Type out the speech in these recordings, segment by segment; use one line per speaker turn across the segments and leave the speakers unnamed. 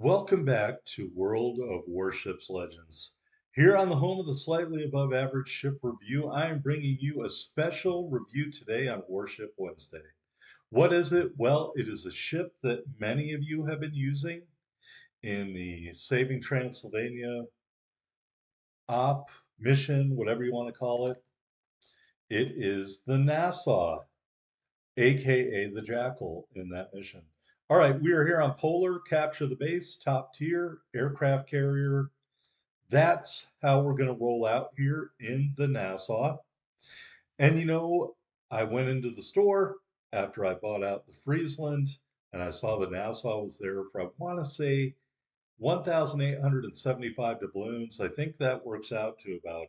Welcome back to World of Warships Legends. Here on the home of the slightly above average ship review, I am bringing you a special review today on Warship Wednesday. What is it? Well, it is a ship that many of you have been using in the Saving Transylvania op mission, whatever you want to call it. It is the Nassau, aka the Jackal, in that mission. All right, we are here on Polar, capture the base, top tier, aircraft carrier. That's how we're going to roll out here in the Nassau. And I went into the store after I bought out the Friesland and I saw the Nassau was there for, I want to say, 1,875 doubloons. I think that works out to about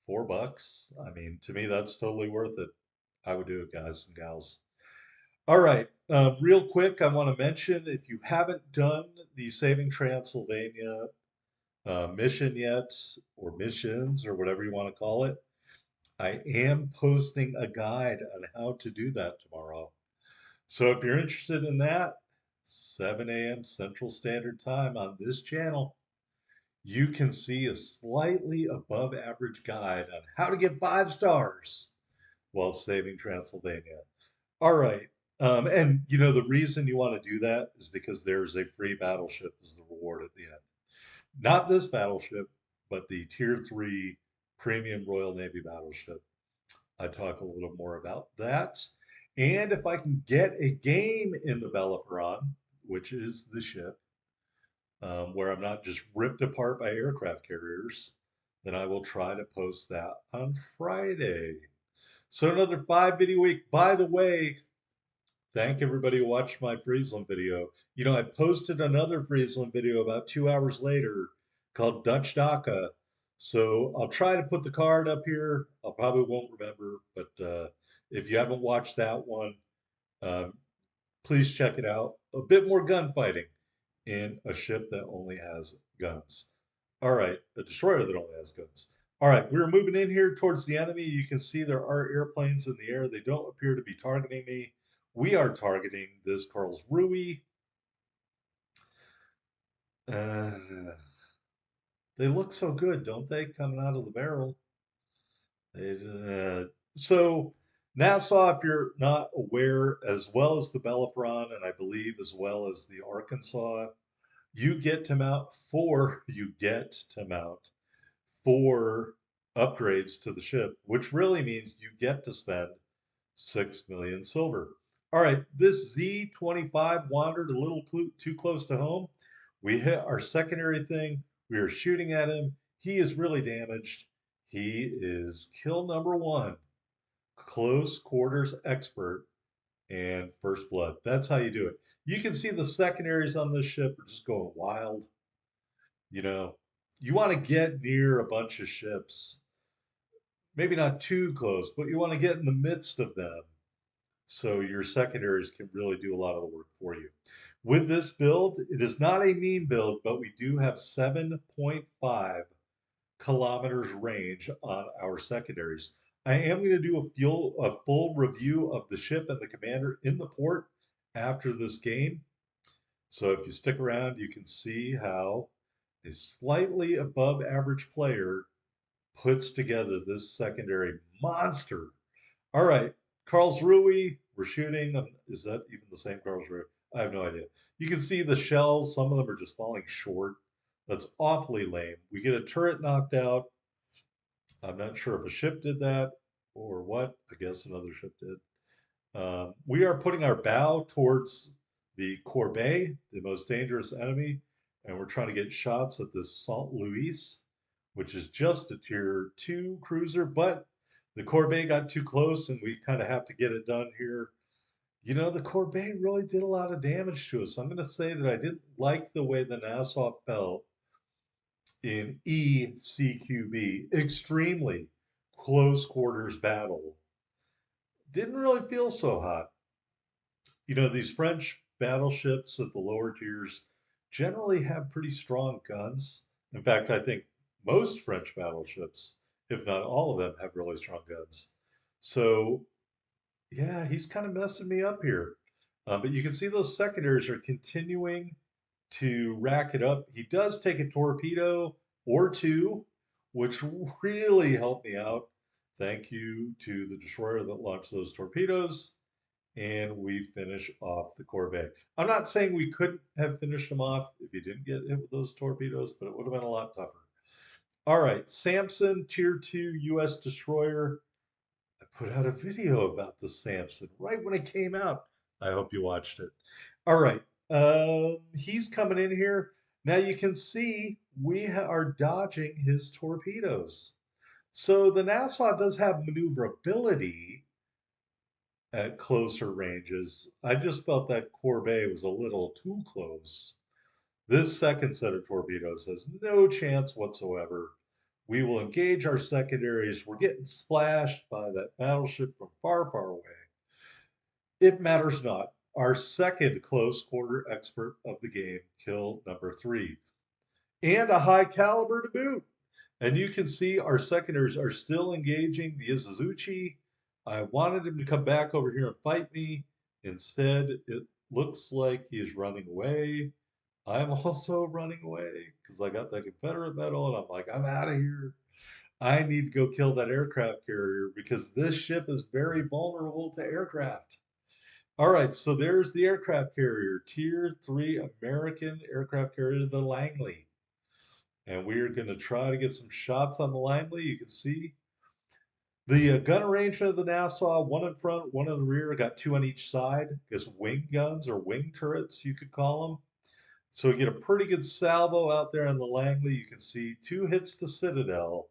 $4. I mean, to me, that's totally worth it. I would do it, guys and gals. All right, real quick, I want to mention if you haven't done the Saving Transylvania mission yet, or missions, or whatever you want to call it, I am posting a guide on how to do that tomorrow. So if you're interested in that, 7 a.m. Central Standard Time on this channel, you can see a slightly above average guide on how to get 5 stars while saving Transylvania. All right. And the reason you want to do that is because there's a free battleship as the reward at the end. Not this battleship, but the Tier 3 Premium Royal Navy battleship. I talk a little more about that. And if I can get a game in the Bellerophon, which is the ship, where I'm not just ripped apart by aircraft carriers, then I will try to post that on Friday. So another 5 video week. By the way, thank everybody who watched my Friesland video. I posted another Friesland video about 2 hours later called Dutch DACA. So I'll try to put the card up here. I probably won't remember, but if you haven't watched that one, um, please check it out. A bit more gunfighting in a ship that only has guns. All right, a destroyer that only has guns. All right, we're moving in here towards the enemy. You can see there are airplanes in the air. They don't appear to be targeting me. We are targeting this Karlsruhe. Uh, they look so good, don't they, coming out of the barrel? So Nassau, if you're not aware, as well as the Bellerophon, and I believe as well as the Arkansas, you get to mount four upgrades to the ship, which really means you get to spend 6 million silver. All right, this Z-25 wandered a little too close to home. We hit our secondary thing. We are shooting at him. He is really damaged. He is kill number one, close quarters expert and first blood. That's how you do it. You can see the secondaries on this ship are just going wild. You know, you want to get near a bunch of ships, maybe not too close, but you want to get in the midst of them so your secondaries can really do a lot of the work for you. With this build, it is not a mean build, but we do have 7.5 kilometers range on our secondaries. I am going to do a full review of the ship and the commander in the port after this game. So if you stick around, you can see how a slightly above average player puts together this secondary monster. All right, Karlsruhe, we're shooting. Is that even the same Karlsruhe? I have no idea. You can see the shells, some of them are just falling short. That's awfully lame. We get a turret knocked out. I'm not sure if a ship did that or what. I guess another ship did. We are putting our bow towards the Corbeil, the most dangerous enemy, and we're trying to get shots at this Saint Louis, which is just a tier 2 cruiser, but the Corbeil got too close and we kind of have to get it done here. The Corbeil really did a lot of damage to us. I'm going to say that I didn't like the way the Nassau felt in ECQB, extremely close quarters battle. Didn't really feel so hot. These French battleships at the lower tiers generally have pretty strong guns. In fact, I think most French battleships, if not all of them, have really strong guns. So, yeah, he's kind of messing me up here. But you can see those secondaries are continuing to rack it up. He does take a torpedo or two, which really helped me out. Thank you to the destroyer that launched those torpedoes. And we finish off the corvette. I'm not saying we couldn't have finished them off if you didn't get hit with those torpedoes, but it would have been a lot tougher. All right, Samson, Tier 2 U.S. destroyer. I put out a video about the Samson right when it came out. I hope you watched it. All right, he's coming in here. Now you can see we are dodging his torpedoes. So the Nassau does have maneuverability at closer ranges. I just felt that Corvette was a little too close. This second set of torpedoes has no chance whatsoever. We will engage our secondaries. We're getting splashed by that battleship from far, far away. It matters not. Our second close quarter expert of the game killed number 3, and a high caliber to boot. And you can see our secondaries are still engaging the Izuzuchi. I wanted him to come back over here and fight me. Instead, it looks like he is running away. I'm also running away because I got that Confederate medal and I'm like, I'm out of here. I need to go kill that aircraft carrier because this ship is very vulnerable to aircraft. All right, so there's the aircraft carrier, Tier 3 American aircraft carrier, the Langley. And we are going to try to get some shots on the Langley. You can see the gun arrangement of the Nassau, one in front, one in the rear, got 2 on each side. Guess wing guns or wing turrets, you could call them. So we get a pretty good salvo out there on the Langley. You can see 2 hits to Citadel.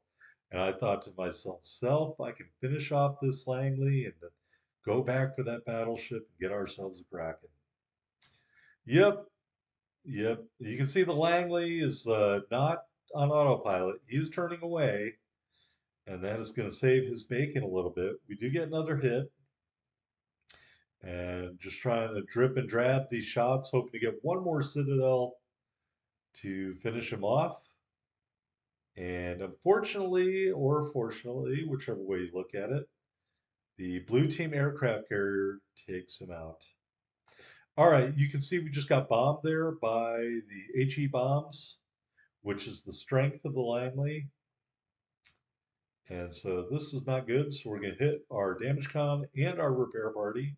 And I thought to myself, I can finish off this Langley and then go back for that battleship and get ourselves a Kraken. Yep, yep. You can see the Langley is not on autopilot. He is turning away, and that is going to save his bacon a little bit. We do get another hit, and just trying to drip and drab these shots, hoping to get one more Citadel to finish him off. And unfortunately, or fortunately, whichever way you look at it, the blue team aircraft carrier takes him out. All right, you can see we just got bombed there by the HE bombs, which is the strength of the Langley. And so this is not good. So we're going to hit our damage con and our repair party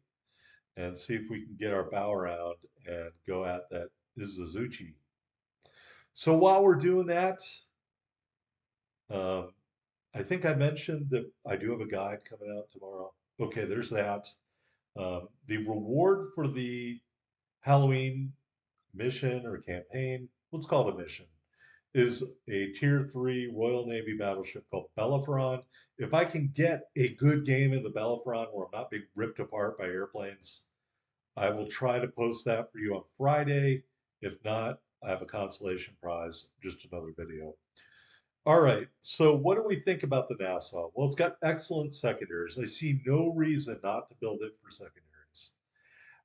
and see if we can get our bow around and go at that Izuzuchi. So while we're doing that, um, I think I mentioned that I do have a guide coming out tomorrow. Okay, there's that. The reward for the Halloween mission or campaign, let's call it a mission, is a Tier 3 Royal Navy battleship called Bellerophon. If I can get a good game in the Bellerophon where I'm not being ripped apart by airplanes, I will try to post that for you on Friday. If not, I have a consolation prize, just another video. All right, so what do we think about the Nassau? Well, it's got excellent secondaries. I see no reason not to build it for secondaries.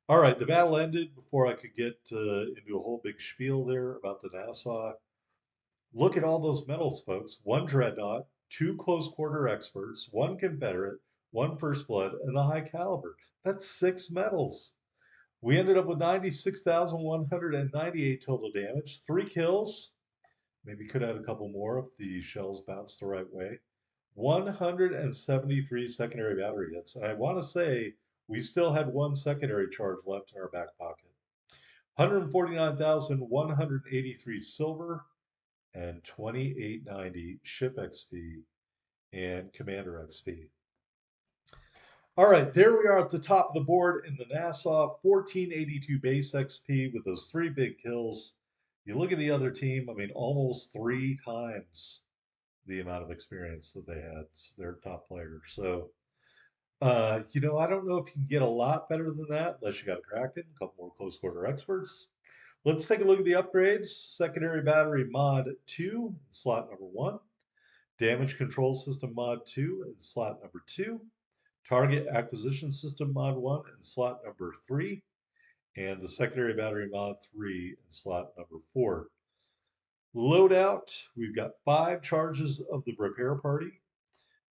All right, the battle ended before I could get into a whole big spiel there about the Nassau. Look at all those medals, folks. 1 dreadnought, 2 close quarter experts, 1 Confederate, 1 first blood, and the high caliber. That's 6 medals. We ended up with 96,198 total damage, 3 kills. Maybe could add a couple more if the shells bounced the right way. 173 secondary battery hits. And I want to say we still had 1 secondary charge left in our back pocket. 149,183 silver and 2890 ship XP and commander XP. All right, there we are at the top of the board in the Nassau, 1482 base XP with those 3 big kills. You look at the other team, I mean, almost 3 times the amount of experience that they had, their top player. So, I don't know if you can get a lot better than that unless you got a Kraken, a couple more close quarter experts. Let's take a look at the upgrades. Secondary battery mod 2, slot number 1. Damage control system mod 2 in slot number 2. Target acquisition system mod 1 in slot number 3. And the secondary battery mod 3 in slot number 4. Loadout, we've got 5 charges of the repair party,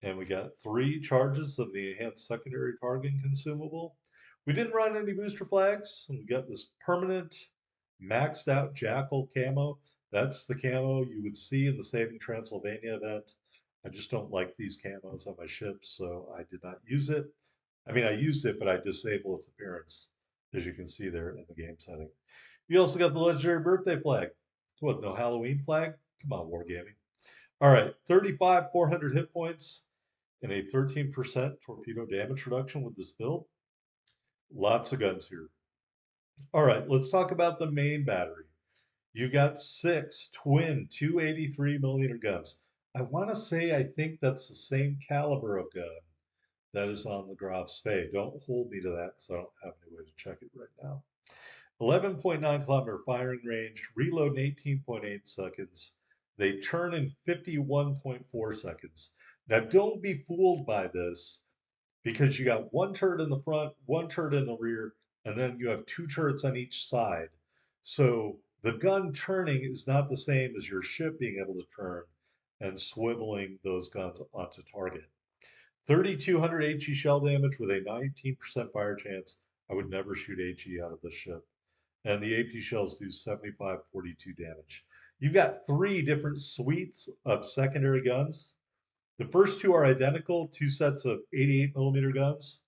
and we got 3 charges of the enhanced secondary targeting consumable. We didn't run any booster flags, and we got this permanent maxed out Jackal camo. That's the camo you would see in the Saving Transylvania event. I just don't like these camos on my ships, so I did not use it. I mean, I used it, but I disabled its appearance, as you can see there in the game setting. You also got the legendary birthday flag. What, no Halloween flag? Come on, Wargaming. All right, 35, 400 hit points, and a 13% torpedo damage reduction with this build. Lots of guns here. All right, let's talk about the main battery. You got 6 twin 283 millimeter guns. I want to say I think that's the same caliber of gun that is on the Graf Spee. Don't hold me to that because I don't have any way to check it right now. 11.9 kilometer firing range, reload in 18.8 seconds. They turn in 51.4 seconds. Now, don't be fooled by this because you got one turret in the front, one turret in the rear, and then you have two turrets on each side. So the gun turning is not the same as your ship being able to turn and swiveling those guns onto target. 3,200 HE shell damage with a 19% fire chance. I would never shoot HE out of this ship. And the AP shells do 75, 42 damage. You've got 3 different suites of secondary guns. The first 2 are identical, 2 sets of 88 millimeter guns,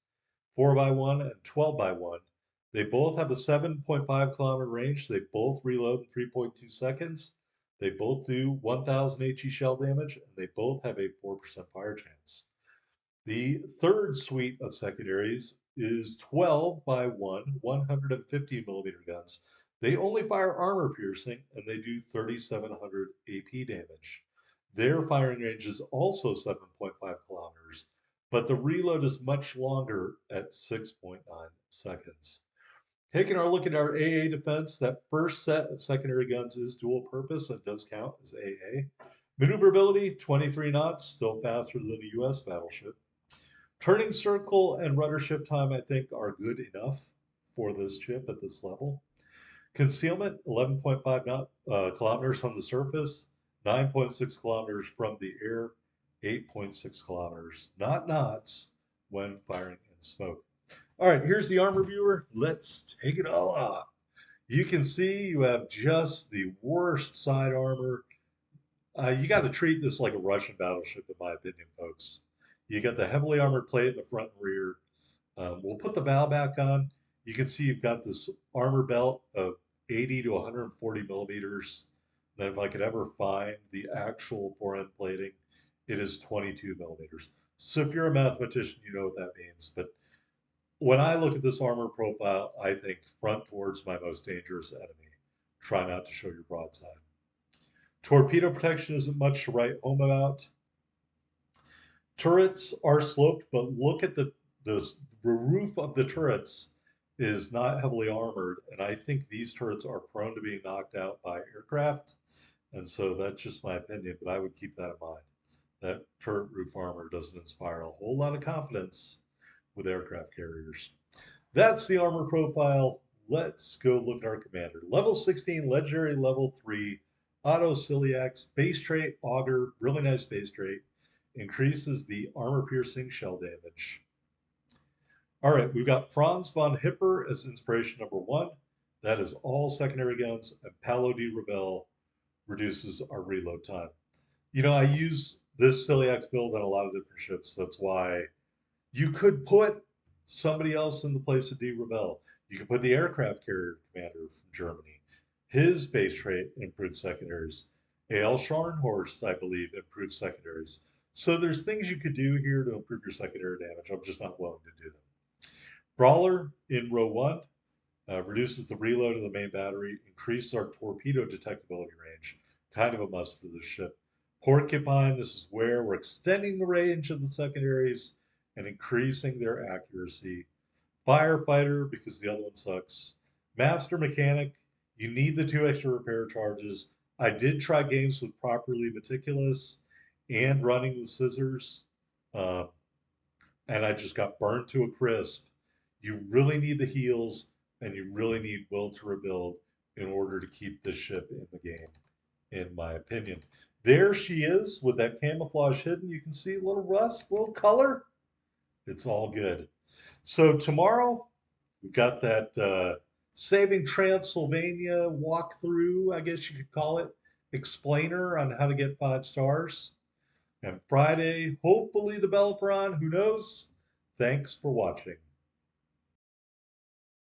4x1 and 12x1. They both have a 7.5 kilometer range. They both reload in 3.2 seconds. They both do 1,000 HE shell damage, and they both have a 4% fire chance. The third suite of secondaries is 12x1, 150 millimeter guns. They only fire armor piercing, and they do 3,700 AP damage. Their firing range is also 7.5 kilometers, but the reload is much longer at 6.9 seconds. Taking our look at our AA defense, that first set of secondary guns is dual purpose and does count as AA. Maneuverability, 23 knots, still faster than a US battleship. Turning circle and rudder shift time, I think, are good enough for this ship at this level. Concealment, 11.5 kilometers from the surface, 9.6 kilometers from the air, 8.6 kilometers, not knots, when firing in smoke. All right, here's the armor viewer. Let's take it all off. You can see you have just the worst side armor. You got to treat this like a Russian battleship, in my opinion, folks. You got the heavily armored plate in the front and rear. We'll put the bow back on. You can see you've got this armor belt of 80 to 140 millimeters. Then if I could ever find the actual fore-end plating, it is 22 millimeters. So if you're a mathematician, you know what that means. But when I look at this armor profile, I think front towards my most dangerous enemy. Try not to show your broadside. Torpedo protection isn't much to write home about. Turrets are sloped, but look at the roof of the turrets is not heavily armored, and I think these turrets are prone to being knocked out by aircraft, and so that's just my opinion, but I would keep that in mind. That turret roof armor doesn't inspire a whole lot of confidence with aircraft carriers. That's the armor profile. Let's go look at our commander. Level 16, legendary level 3, auto celiacs, base trait, auger, really nice base trait. Increases the armor piercing shell damage. All right, we've got Franz von Hipper as inspiration number 1. That is all secondary guns, and Paolo di Rebelle reduces our reload time. You know, I use this celiacs build on a lot of different ships. That's why you could put somebody else in the place of D. Rebelle. You could put the aircraft carrier commander from Germany. His base trait improved secondaries. A.L. Scharnhorst, I believe, improved secondaries. So there's things you could do here to improve your secondary damage. I'm just not willing to do them. Brawler in row 1 reduces the reload of the main battery, increases our torpedo detectability range. Kind of a must for this ship. Porcupine, this is where we're extending the range of the secondaries and increasing their accuracy. Firefighter, because the other one sucks. Master Mechanic, you need the 2 extra repair charges. I did try games with Properly Meticulous and running with Scissors, and I just got burned to a crisp. You really need the heals, and you really need Will to rebuild in order to keep this ship in the game, in my opinion. There she is with that camouflage hidden. You can see a little rust, a little color. It's all good. So tomorrow, we've got that Saving Transylvania walkthrough, I guess you could call it, explainer on how to get 5 stars. And Friday, hopefully the Belleron, who knows? Thanks for watching.